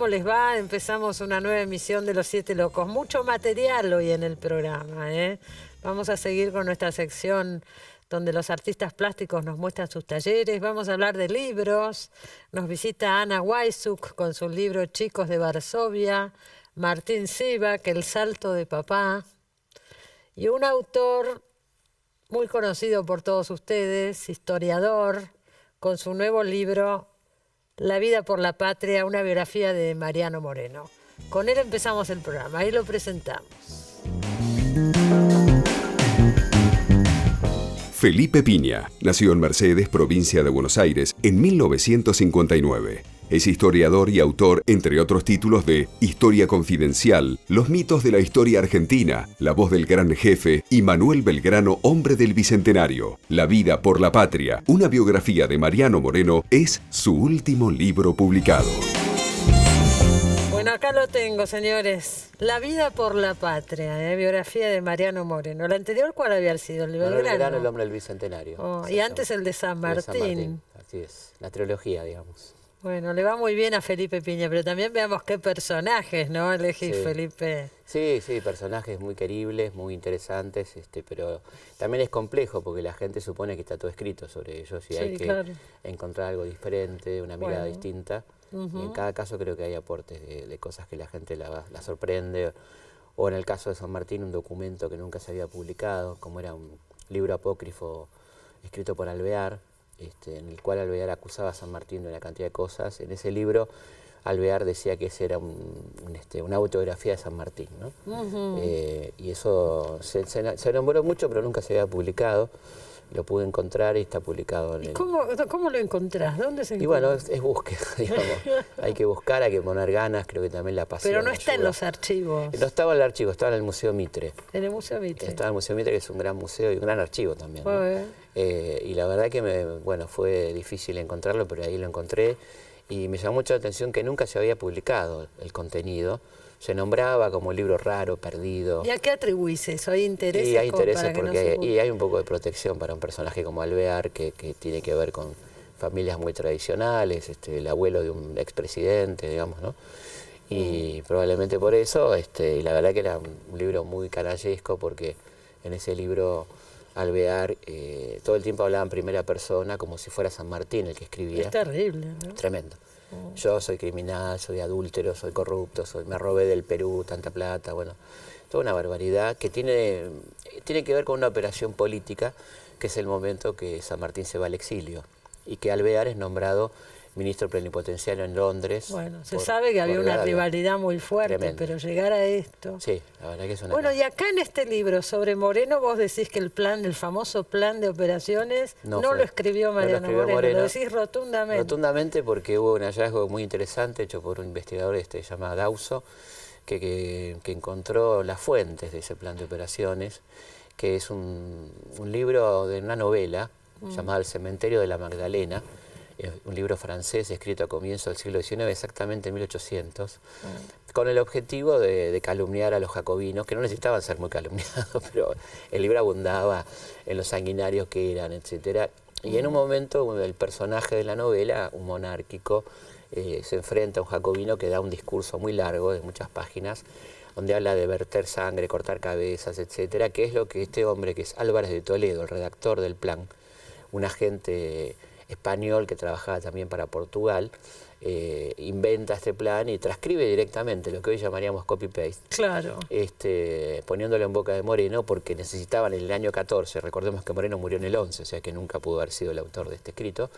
¿cómo les va? Empezamos una nueva emisión de Los Siete Locos. Mucho material hoy en el programa, ¿eh? Vamos a seguir con nuestra sección donde los artistas plásticos nos muestran sus talleres. Vamos a hablar de libros. Nos visita Ana Weissuk con su libro Chicos de Varsovia, Martín Sivak, El salto de papá, y un autor muy conocido por todos ustedes, historiador, con su nuevo libro La vida por la patria, una biografía de Mariano Moreno. Con él empezamos el programa, ahí lo presentamos. Felipe Piña nació en Mercedes, provincia de Buenos Aires, en 1959. Es historiador y autor, entre otros títulos, de Historia Confidencial, Los mitos de la historia argentina, La voz del gran jefe y Manuel Belgrano, hombre del Bicentenario. La vida por la patria, una biografía de Mariano Moreno, es su último libro publicado. Bueno, acá lo tengo, señores. La vida por la patria, biografía de Mariano Moreno. ¿La anterior cuál había sido? ¿El de Manuel Belgrano? Belgrano, el hombre del Bicentenario. Oh, y antes el de San Martín. Así es, la trilogía, digamos. Bueno, le va muy bien a Felipe Piña, pero también veamos qué personajes, ¿no? Elegís, Sí. Felipe. Sí, personajes muy queribles, muy interesantes, pero también es complejo porque la gente supone que está todo escrito sobre ellos y Sí, hay que claro. encontrar algo diferente, una mirada Bueno. distinta. Y en cada caso creo que hay aportes de cosas que la gente la sorprende. O en el caso de San Martín, un documento que nunca se había publicado, como era un libro apócrifo escrito por Alvear, en el cual Alvear acusaba a San Martín de una cantidad de cosas. En ese libro Alvear decía que ese era una autografía de San Martín, ¿no? Y eso se nombró mucho, pero nunca se había publicado. Lo pude encontrar y está publicado en ¿Y el... cómo lo encontrás? ¿Dónde se Y encuentra? bueno, es búsqueda, digamos. Hay que buscar, hay que poner ganas, creo que también la pasión Pero no está en ayuda. los archivos. No estaba en el archivo, estaba en el Museo Mitre. En el Museo Mitre. Estaba en el Museo Mitre, que es un gran museo y un gran archivo también, ¿no? Bueno. Y la verdad que fue difícil encontrarlo, pero ahí lo encontré. Y me llamó mucho la atención que nunca se había publicado el contenido. Se nombraba como libro raro, perdido. ¿Y a qué atribuís eso? ¿Hay intereses? Y hay como intereses para que no porque se publique? y hay un poco de protección para un personaje como Alvear que tiene que ver con familias muy tradicionales, el abuelo de un expresidente, digamos, ¿no? Y probablemente por eso, y la verdad que era un libro muy canallesco porque en ese libro Alvear todo el tiempo hablaba en primera persona como si fuera San Martín el que escribía. Es terrible, ¿no? Tremendo. Yo soy criminal, soy adúltero, soy corrupto, me robé del Perú tanta plata, bueno, toda una barbaridad que tiene que ver con una operación política, que es el momento que San Martín se va al exilio y que Alvear es nombrado ministro plenipotenciario en Londres. Bueno, se sabe que había una rivalidad muy fuerte, Tremendo. Pero llegar a esto... Sí, la verdad que es una... Bueno, y acá en este libro sobre Moreno vos decís que el famoso plan de operaciones no lo escribió Mariano Moreno, lo decís rotundamente. Rotundamente porque hubo un hallazgo muy interesante hecho por un investigador llamado Dauso, que encontró las fuentes de ese plan de operaciones, que es un libro de una novela llamada El cementerio de la Magdalena, un libro francés escrito a comienzos del siglo XIX, exactamente en 1800, con el objetivo de calumniar a los jacobinos, que no necesitaban ser muy calumniados, pero el libro abundaba en los sanguinarios que eran, etcétera. Y en un momento el personaje de la novela, un monárquico, se enfrenta a un jacobino que da un discurso muy largo, de muchas páginas, donde habla de verter sangre, cortar cabezas, etcétera, que es lo que este hombre, que es Álvarez de Toledo, el redactor del plan, un agente español que trabajaba también para Portugal, inventa este plan y transcribe directamente lo que hoy llamaríamos copy-paste. Claro. Poniéndolo en boca de Moreno porque necesitaban en el año 14, recordemos que Moreno murió en el 11, o sea que nunca pudo haber sido el autor de este escrito.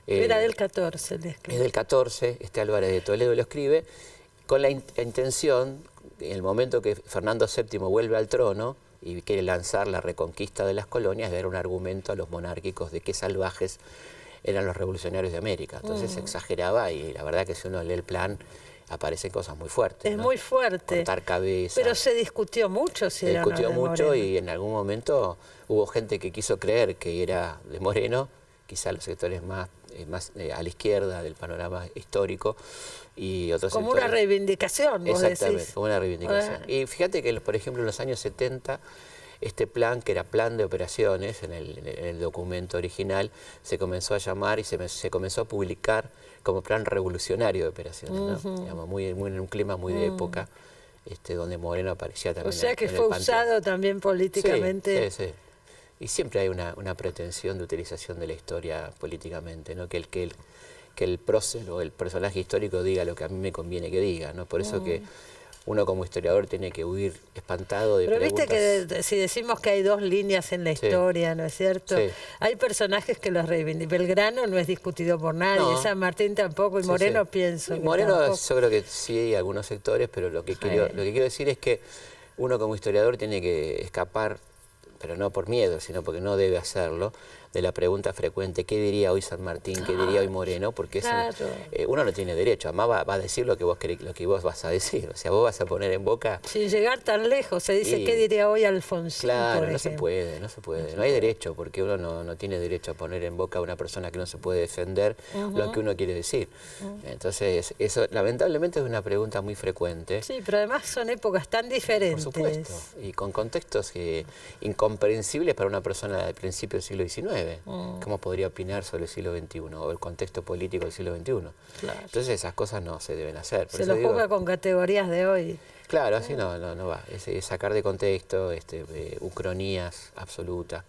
Era del 14 el escrito. Es del 14, Álvarez de Toledo lo escribe, con la intención, en el momento que Fernando VII vuelve al trono y quiere lanzar la reconquista de las colonias, de dar un argumento a los monárquicos de qué salvajes eran los revolucionarios de América. Entonces se exageraba y la verdad que si uno lee el plan aparecen cosas muy fuertes. Es ¿no? muy fuerte. Cortar cabeza. Pero se discutió mucho si era o no de Moreno. Se discutió mucho y en algún momento hubo gente que quiso creer que era de Moreno, quizá los sectores más a la izquierda del panorama histórico y otros como sectores... una reivindicación, vos Exactamente, decís. como una reivindicación. Y fíjate que, por ejemplo, en los años 70, este plan, que era plan de operaciones, en el documento original, se comenzó a llamar y se comenzó a publicar como plan revolucionario de operaciones, ¿no? Digamos, muy en un clima muy de época, donde Moreno aparecía también. O sea que en el fue panteón. usado también políticamente. Sí, sí, sí. Y siempre hay una pretensión de utilización de la historia políticamente, ¿no? Que el prócer o el personaje histórico diga lo que a mí me conviene que diga, ¿no? Por eso que uno como historiador tiene que huir espantado de preguntas. Pero viste que si decimos que hay dos líneas en la historia, ¿no es cierto? Sí. Hay personajes que los reivindican. Belgrano no es discutido por nadie, No. San Martín tampoco, y Sí, Moreno sí. pienso. Y que Moreno tampoco. yo creo que sí hay algunos sectores, pero lo que quiero decir es que uno como historiador tiene que escapar, pero no por miedo, sino porque no debe hacerlo, de la pregunta frecuente, ¿qué diría hoy San Martín? ¿Qué diría hoy Moreno? Porque Claro. uno no tiene derecho, además va a decir lo que vos vas a decir, o sea, vos vas a poner en boca... Sin llegar tan lejos, se dice, ¿qué diría hoy Alfonsín? Claro, por no se ejemplo? puede, no hay derecho, porque uno no tiene derecho a poner en boca a una persona que no se puede defender lo que uno quiere decir. Entonces, eso lamentablemente es una pregunta muy frecuente. Sí, pero además son épocas tan diferentes. Por supuesto, y con contextos incomprensibles para una persona del principio del siglo XIX. ¿Cómo podría opinar sobre el siglo XXI o el contexto político del siglo XXI? Claro. Entonces esas cosas no se deben hacer. Por Se eso lo digo, juzga con categorías de hoy. claro, así no va. Es sacar de contexto ucronías absolutas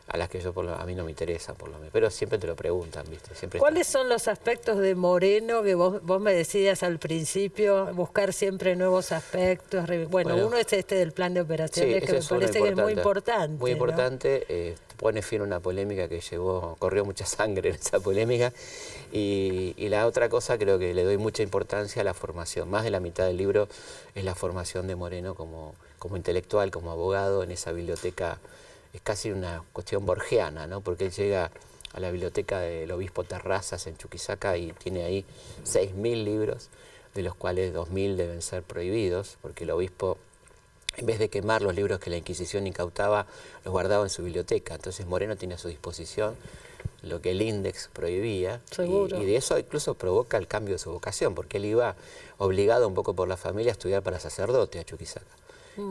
a las que a mí no me interesan, por lo menos. Pero siempre te lo preguntan, ¿viste? Siempre ¿Cuáles son los aspectos de Moreno que vos me decías al principio, buscar siempre nuevos aspectos? Bueno, uno es del plan de operaciones, que me parece que es muy importante. Muy ¿no? importante, pone fin a una polémica que corrió mucha sangre en esa polémica. Y la otra cosa, creo que le doy mucha importancia a la formación. Más de la mitad del libro es la formación de Moreno como intelectual, como abogado en esa biblioteca. Es casi una cuestión borgiana, ¿no? Porque él llega a la biblioteca del obispo Terrazas en Chuquisaca y tiene ahí 6.000 libros, de los cuales 2.000 deben ser prohibidos, porque el obispo, en vez de quemar los libros que la Inquisición incautaba, los guardaba en su biblioteca. Entonces Moreno tiene a su disposición lo que el Índex prohibía, y de eso incluso provoca el cambio de su vocación, porque él iba obligado un poco por la familia a estudiar para sacerdote a Chuquisaca.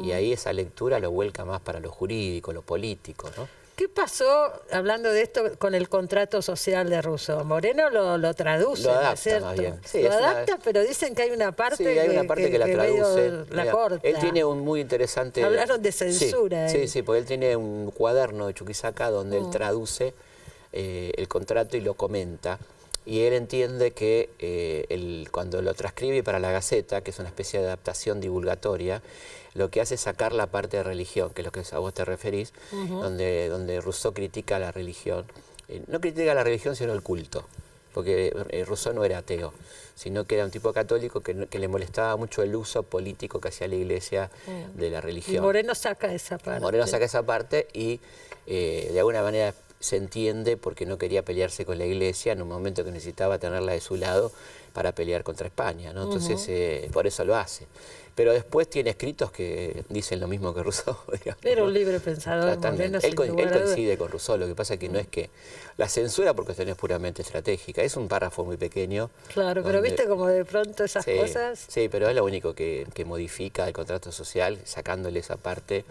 Y ahí esa lectura lo vuelca más para lo jurídico, lo político, ¿no? ¿Qué pasó, hablando de esto, con el contrato social de Rousseau? Moreno lo traduce, Lo adapta, ¿no es cierto? más bien. Sí, lo adapta, pero dicen que hay una parte, que la traduce. La corta. Él tiene un muy interesante... Hablaron de censura. Sí, porque él tiene un cuaderno de Chuquisaca donde él traduce el contrato y lo comenta. Y él entiende que cuando lo transcribe para la Gaceta, que es una especie de adaptación divulgatoria, lo que hace es sacar la parte de religión, que es lo que a vos te referís, donde Rousseau critica la religión. No critica la religión, sino el culto, porque Rousseau no era ateo, sino que era un tipo católico que le molestaba mucho el uso político que hacía la Iglesia de la religión. Y Moreno saca esa parte. Moreno saca esa parte y de alguna manera se entiende porque no quería pelearse con la Iglesia en un momento que necesitaba tenerla de su lado para pelear contra España, ¿no? Entonces, por eso lo hace. Pero después tiene escritos que dicen lo mismo que Rousseau. Digamos, Era un ¿no? libre pensador, Moreno, Él sin lugar a dudas. coincide con Rousseau, lo que pasa es que no es que la censura por cuestiones puramente estratégicas, es un párrafo muy pequeño. Claro, pero viste como de pronto esas cosas... Sí, pero es lo único que modifica el contrato social, sacándole esa parte,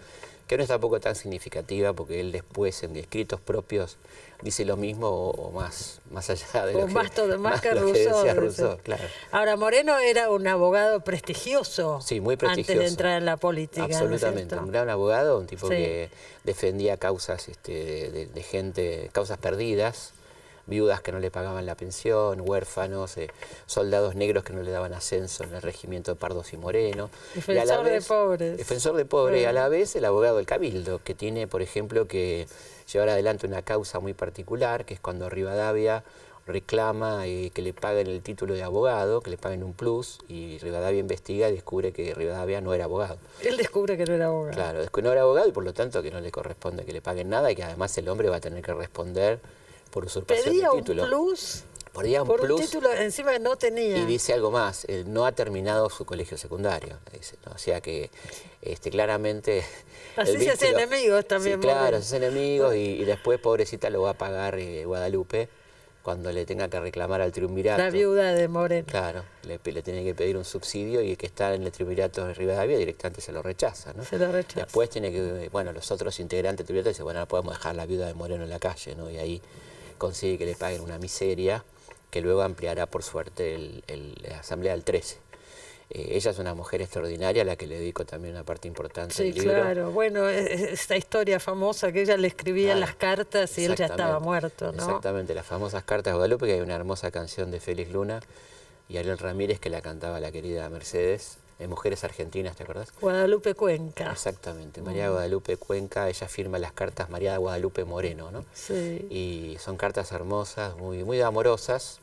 que no es tampoco tan significativa, porque él después en escritos propios dice lo mismo o más allá de lo que decía Rousseau. Claro. Ahora, Moreno era un abogado prestigioso, sí, muy prestigioso antes de entrar en la política. Absolutamente, ¿no es un gran abogado, un tipo sí. que defendía causas de gente, causas perdidas, viudas que no le pagaban la pensión, huérfanos, soldados negros que no le daban ascenso en el regimiento de Pardos y Moreno. Defensor de pobres. Defensor de pobres, y a la vez el abogado del Cabildo, que tiene, por ejemplo, que llevar adelante una causa muy particular, que es cuando Rivadavia reclama que le paguen el título de abogado, que le paguen un plus, y Rivadavia investiga y descubre que Rivadavia no era abogado. Él descubre que no era abogado. Claro, que no era abogado y por lo tanto que no le corresponde que le paguen nada y que además el hombre va a tener que responder por usurpación de título. ¿Pedía un plus? Pedía un por plus, un título encima que no tenía. y dice algo más, él no ha terminado su colegio secundario, dice, ¿no? O sea que claramente... Así se hacen enemigos también. Sí, claro, se hacen enemigos y después, pobrecita, lo va a pagar Guadalupe cuando le tenga que reclamar al triunvirato. La viuda de Moreno. Claro, le tiene que pedir un subsidio y el que está en el triunvirato de Rivadavia directamente se lo rechaza, ¿no? Se lo rechaza. Después tiene que, bueno, los otros integrantes del triunvirato dicen, bueno, no podemos dejar la viuda de Moreno en la calle, ¿no? Y ahí consigue que le paguen una miseria que luego ampliará por suerte la Asamblea del 13. Ella es una mujer extraordinaria a la que le dedico también una parte importante del libro. Sí, claro. Bueno, esta historia famosa que ella le escribía las cartas y él ya estaba muerto, ¿no? Exactamente, las famosas cartas de Guadalupe, que hay una hermosa canción de Félix Luna y Ariel Ramírez que la cantaba la querida Mercedes, Mujeres Argentinas, ¿te acordás? Guadalupe Cuenca. Exactamente, María Guadalupe Cuenca, ella firma las cartas María Guadalupe Moreno, ¿no? Sí. Y son cartas hermosas, muy amorosas,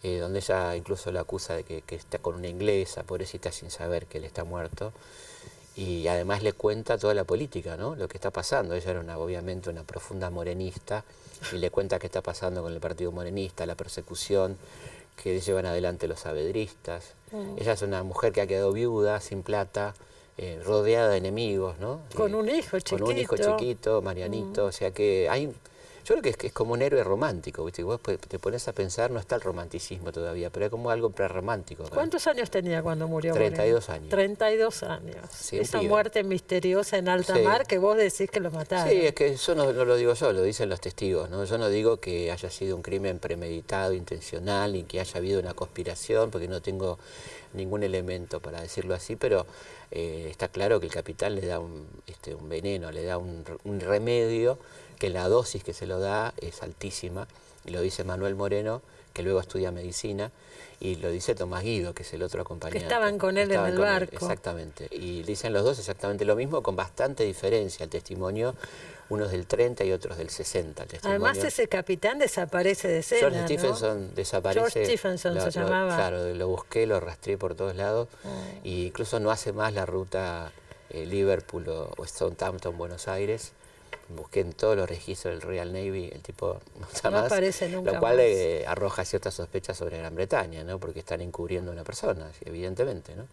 donde ella incluso la acusa de que está con una inglesa, pobrecita, sin saber que él está muerto. Y además le cuenta toda la política, ¿no? Lo que está pasando. Ella era obviamente una profunda morenista y le cuenta qué está pasando con el Partido Morenista, la persecución que llevan adelante los saavedristas. Ella es una mujer que ha quedado viuda, sin plata, rodeada de enemigos, ¿no? Con un hijo chiquito. Con un hijo chiquito, Marianito, o sea que hay... Yo creo que es como un héroe romántico, ¿viste? Vos te pones a pensar, no está el romanticismo todavía, pero es como algo prerromántico. ¿Cuántos años tenía cuando murió? 32 Moreno? años. 32 años. Sí, esa muerte misteriosa en alta mar que vos decís que lo mataron. Sí, es que eso no lo digo yo, lo dicen los testigos, ¿no? Yo no digo que haya sido un crimen premeditado, intencional, ni que haya habido una conspiración, porque no tengo ningún elemento para decirlo así, pero está claro que el capitán le da un veneno, le da un remedio, que la dosis que se lo da es altísima, y lo dice Manuel Moreno, que luego estudia medicina, y lo dice Tomás Guido, que es el otro acompañante. Que estaban con él en el barco. Exactamente, y dicen los dos exactamente lo mismo, con bastante diferencia. El testimonio, unos del 30 y otros del 60. Además ese capitán desaparece de escena, George Stephenson desaparece. George Stephenson se llamaba. Claro, lo busqué, lo rastreé por todos lados, y incluso no hace más la ruta Liverpool o Southampton, Buenos Aires. Busqué en todos los registros del Royal Navy, el tipo no aparece nunca lo cual más. Arroja ciertas sospechas sobre Gran Bretaña, ¿no? Porque están encubriendo a una persona, evidentemente, ¿no?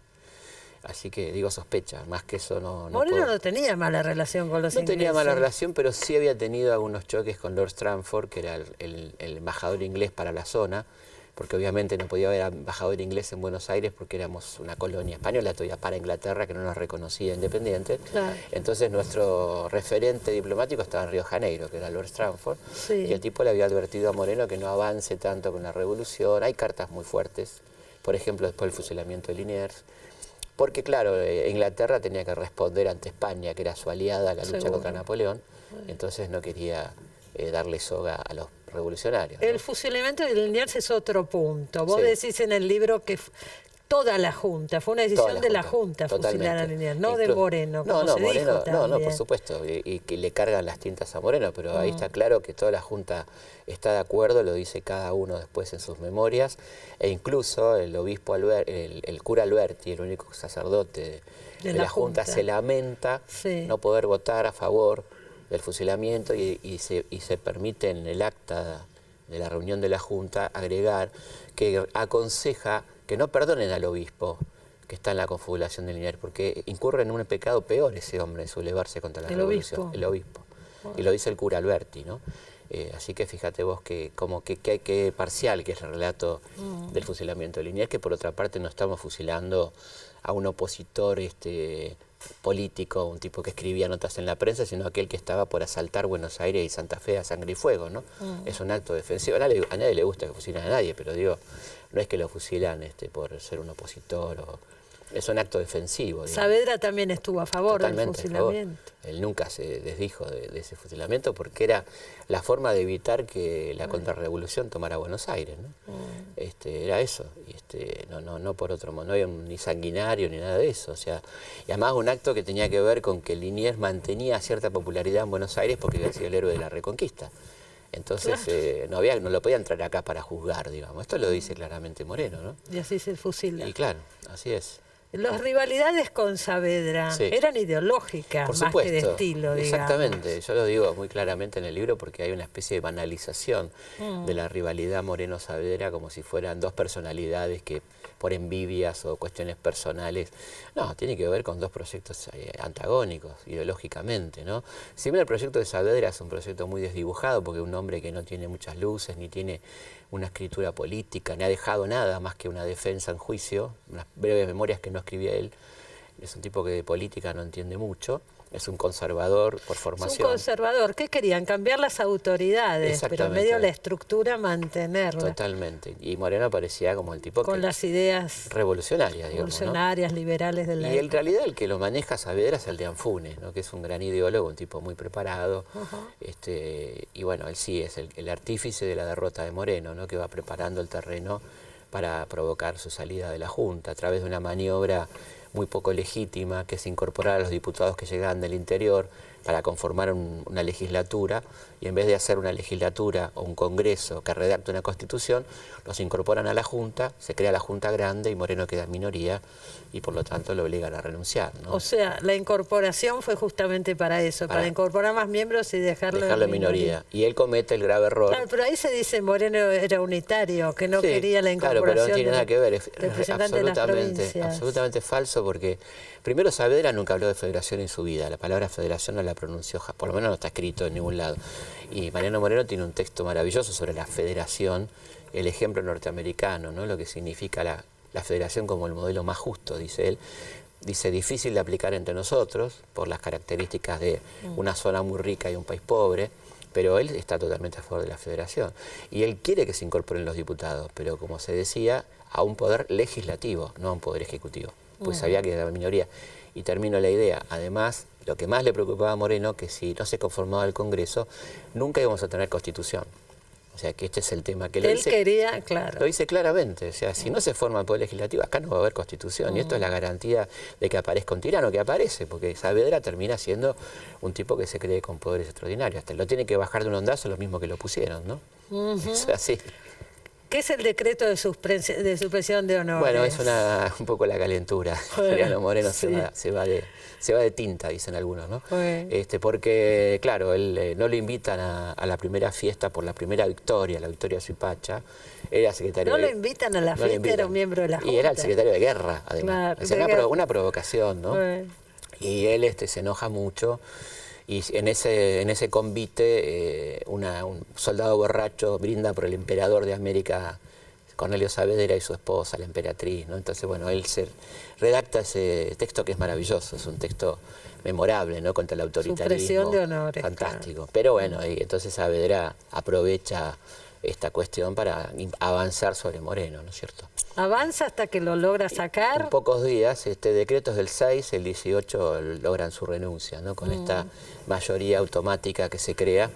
Así que digo sospecha, más que eso no Moreno puedo. no tenía mala relación con los ingleses. No tenía mala relación, pero sí había tenido algunos choques con Lord Stranford, que era el embajador inglés para la zona, porque obviamente no podía haber embajador inglés en Buenos Aires porque éramos una colonia española todavía para Inglaterra, que no nos reconocía independiente. Claro. Entonces nuestro referente diplomático estaba en Río Janeiro, que era Lord Stranford, sí. Y el tipo le había advertido a Moreno que no avance tanto con la revolución. Hay cartas muy fuertes, por ejemplo, después del fusilamiento de Liniers, porque claro, Inglaterra tenía que responder ante España, que era su aliada a la lucha contra Napoleón, entonces no quería darle soga a los revolucionarios, ¿no? El fusilamiento de Liniers es otro punto. Vos Sí. decís en el libro que toda la Junta, fue una decisión de la Junta fusilar a Liniers, no de Moreno, como se Moreno, dijo también. no, por supuesto, y que le cargan las tintas a Moreno, pero ahí está claro que toda la Junta está de acuerdo, lo dice cada uno después en sus memorias, e incluso el obispo el cura Alberti, el único sacerdote de la Junta, se lamenta no poder votar a favor del fusilamiento y se permite en el acta de la reunión de la Junta agregar que aconseja que no perdonen al obispo que está en la confabulación de Liniers, porque incurre en un pecado peor ese hombre en sublevarse contra la revolución. El obispo. Y lo dice el cura Alberti, ¿no? Así que fíjate vos que parcial que es el relato del fusilamiento de Liniers, que por otra parte no estamos fusilando a un opositor político, un tipo que escribía notas en la prensa, sino aquel que estaba por asaltar Buenos Aires y Santa Fe a sangre y fuego, ¿no? Es un acto defensivo. A nadie le gusta que fusilen a nadie, pero digo, no es que lo fusilan por ser un opositor es un acto defensivo. Digamos. Saavedra también estuvo a favor del fusilamiento. Él nunca se desdijo de ese fusilamiento porque era la forma de evitar que la contrarrevolución tomara Buenos Aires, ¿no? Era eso, no por otro modo, no había ni sanguinario ni nada de eso. O sea, y además un acto que tenía que ver con que Liniers mantenía cierta popularidad en Buenos Aires porque había sido el héroe de la Reconquista. Entonces no lo podía entrar acá para juzgar, digamos. Esto lo dice claramente Moreno, ¿no? Y así se fusila. Y claro, así es. Las rivalidades con Saavedra eran ideológicas más que de estilo, digamos. Exactamente, yo lo digo muy claramente en el libro porque hay una especie de banalización de la rivalidad Moreno-Saavedra como si fueran dos personalidades que por envidias o cuestiones personales. No, tiene que ver con dos proyectos antagónicos ideológicamente, ¿no? Si bien el proyecto de Saavedra es un proyecto muy desdibujado porque es un hombre que no tiene muchas luces ni tiene una escritura política, ni ha dejado nada más que una defensa en juicio, unas breves memorias que no escribía él. Es un tipo que de política no entiende mucho, es un conservador por formación. Es un conservador. ¿Qué querían? Cambiar las autoridades, pero en medio la estructura mantenerla. Totalmente. Y Moreno parecía como el tipo con las ideas revolucionarias, digamos, revolucionarias, ¿no? Liberales de la época. En realidad el que lo maneja Saavedra es el de Anfunes, ¿no? Que es un gran ideólogo, un tipo muy preparado. Y bueno, él sí es el artífice de la derrota de Moreno, ¿no? Que va preparando el terreno para provocar su salida de la Junta a través de una maniobra muy poco legítima, que es incorporar a los diputados que llegaban del interior para conformar una legislatura, y en vez de hacer una legislatura o un congreso que redacte una constitución, los incorporan a la Junta, se crea la Junta grande y Moreno queda en minoría y por lo tanto lo obligan a renunciar, ¿no? O sea, la incorporación fue justamente para eso, para incorporar más miembros y dejarlo en minoría. Y él comete el grave error. Claro, pero ahí se dice Moreno era unitario, que no quería la incorporación. Claro, pero no tiene nada que ver, es absolutamente falso, porque primero Saavedra nunca habló de federación en su vida, la palabra federación no la pronunció, por lo menos no está escrito en ningún lado. Y Mariano Moreno tiene un texto maravilloso sobre la federación, el ejemplo norteamericano, ¿no? Lo que significa la federación como el modelo más justo, dice él. Dice, difícil de aplicar entre nosotros por las características de una zona muy rica y un país pobre, pero él está totalmente a favor de la federación. Y él quiere que se incorporen los diputados, pero como se decía, a un poder legislativo, no a un poder ejecutivo, pues sabía que era la minoría. Y termino la idea, además, lo que más le preocupaba a Moreno, que si no se conformaba el Congreso, nunca íbamos a tener Constitución. O sea, que este es el tema que él quería, claro. Lo dice claramente, o sea, si no se forma el Poder Legislativo, acá no va a haber Constitución, y esto es la garantía de que aparezca un tirano, que aparece, porque Saavedra termina siendo un tipo que se cree con poderes extraordinarios, hasta lo tiene que bajar de un ondazo lo mismo que lo pusieron, ¿no? Es así. ¿Qué es el decreto de suspensión de honores? Bueno, es un poco la calentura. Mariano Moreno se va de tinta, dicen algunos, ¿no? Porque, claro, él no lo invitan a la primera fiesta por la primera victoria, la victoria de Suipacha. Era secretario no lo invitan a la fiesta, era un miembro de la Junta. Y era el secretario de guerra, además. Claro, una provocación, ¿no? Y él se enoja mucho. Y en ese convite, un soldado borracho brinda por el emperador de América, Cornelio Saavedra, y su esposa, la emperatriz, ¿no? Entonces, bueno, él se redacta ese texto que es maravilloso, es un texto memorable, ¿no? Contra el autoritarismo. Supresión de honores. Fantástico. Claro. Pero bueno, y entonces Saavedra aprovecha esta cuestión para avanzar sobre Moreno, ¿no es cierto? Avanza hasta que lo logra sacar. En pocos días, decretos del 6, el 18 logran su renuncia, ¿no? Con esta mayoría automática que se crea.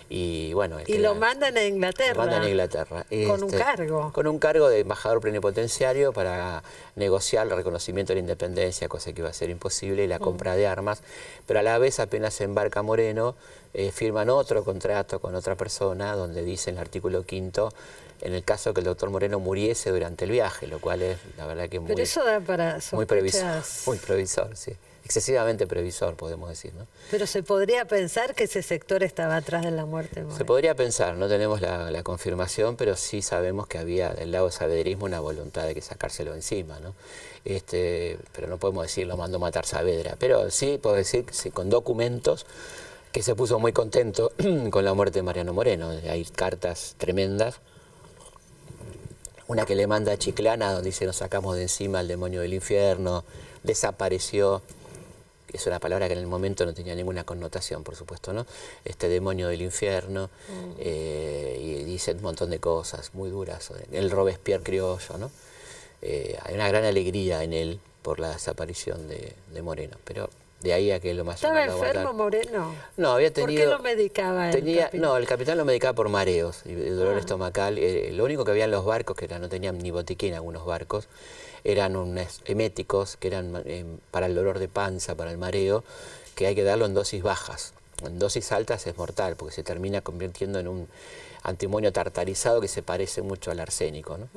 Y bueno, y lo mandan a Inglaterra. Lo mandan a Inglaterra. Con un cargo. Con un cargo de embajador plenipotenciario para negociar el reconocimiento de la independencia, cosa que iba a ser imposible, y la compra de armas. Pero a la vez, apenas se embarca Moreno, firman otro contrato con otra persona, donde dice en el artículo 5, en el caso que el doctor Moreno muriese durante el viaje, lo cual es, la verdad, que Pero eso da para muy previsor, sí. Excesivamente previsor, podemos decir, ¿no? Pero se podría pensar que ese sector estaba atrás de la muerte de Moreno. Se podría pensar, no tenemos la confirmación, pero sí sabemos que había del lado del saavedrismo una voluntad de que sacárselo encima, ¿no? Pero no podemos decir lo mandó matar Saavedra, pero sí puedo decir que con documentos que se puso muy contento con la muerte de Mariano Moreno. Hay cartas tremendas. Una que le manda a Chiclana, donde dice: nos sacamos de encima al demonio del infierno, desapareció. Es una palabra que en el momento no tenía ninguna connotación, por supuesto, ¿no? Este demonio del infierno, y dice un montón de cosas muy duras. El Robespierre criollo, ¿no? Hay una gran alegría en él por la desaparición de Moreno, pero de ahí a que lo más... ¿Estaba enfermo Moreno? No, había tenido... ¿Por qué lo medicaba el capitán? No, el capitán lo medicaba por mareos y dolor estomacal. Lo único que había en los barcos, que no tenían ni botiquín algunos barcos, eran unos eméticos que eran para el dolor de panza, para el mareo, que hay que darlo en dosis bajas. En dosis altas es mortal, porque se termina convirtiendo en un antimonio tartarizado que se parece mucho al arsénico, ¿no?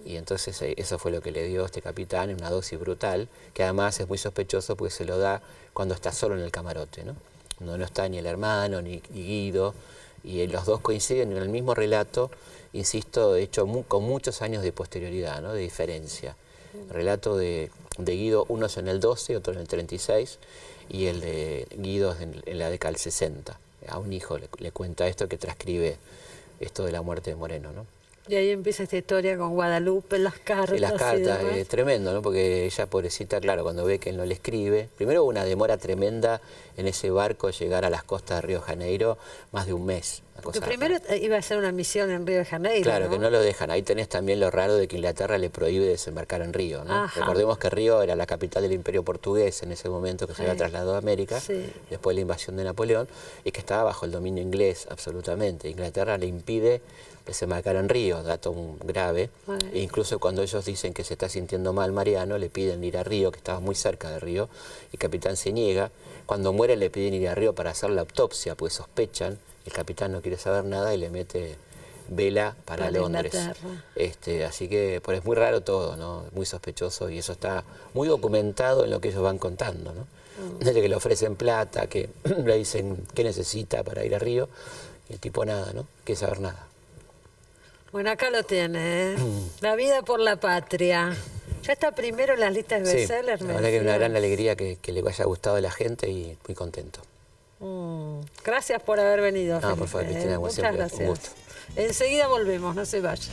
Y entonces eso fue lo que le dio este capitán, en una dosis brutal, que además es muy sospechoso porque se lo da cuando está solo en el camarote, ¿no? No está ni el hermano ni Guido, y los dos coinciden en el mismo relato, insisto, hecho con muchos años de posterioridad, ¿no? De diferencia. El relato de Guido, uno es en el 12, otro en el 36, y el de Guido es en la década del 60. A un hijo le cuenta esto, que transcribe esto de la muerte de Moreno, ¿no? Y ahí empieza esta historia con Guadalupe, las cartas. Y las cartas, demás. tremendo, ¿no? Porque ella, pobrecita, claro, cuando ve que él no le escribe, primero hubo una demora tremenda en ese barco llegar a las costas de Río de Janeiro, más de un mes. Porque primero iba a ser una misión en Río de Janeiro, Claro, ¿no? que no lo dejan. Ahí tenés también lo raro de que Inglaterra le prohíbe desembarcar en Río, ¿no? Ajá. Recordemos que Río era la capital del Imperio Portugués en ese momento, que se había trasladado a América, después de la invasión de Napoleón, y que estaba bajo el dominio inglés, absolutamente. Inglaterra le impide desembarcar en Río, dato grave. E incluso cuando ellos dicen que se está sintiendo mal Mariano, le piden ir a Río, que estaba muy cerca de Río, y el capitán se niega. Cuando muere le piden ir a Río para hacer la autopsia, pues sospechan. El capitán no quiere saber nada y le mete vela para Londres. Así que pues, es muy raro todo, ¿no? Muy sospechoso, y eso está muy documentado en lo que ellos van contando, ¿no? Desde que le ofrecen plata, que le dicen qué necesita para ir a Río, y el tipo nada, ¿no? Quiere saber nada. Bueno, acá lo tiene, ¿eh? La vida por la patria. Ya está primero en las listas de bestsellers. La verdad que es una gran alegría que le haya gustado a la gente y muy contento. Gracias por haber venido, No, Felipe, por favor, Cristina, como muchas siempre, gracias. un gusto. Enseguida volvemos, no se vayan.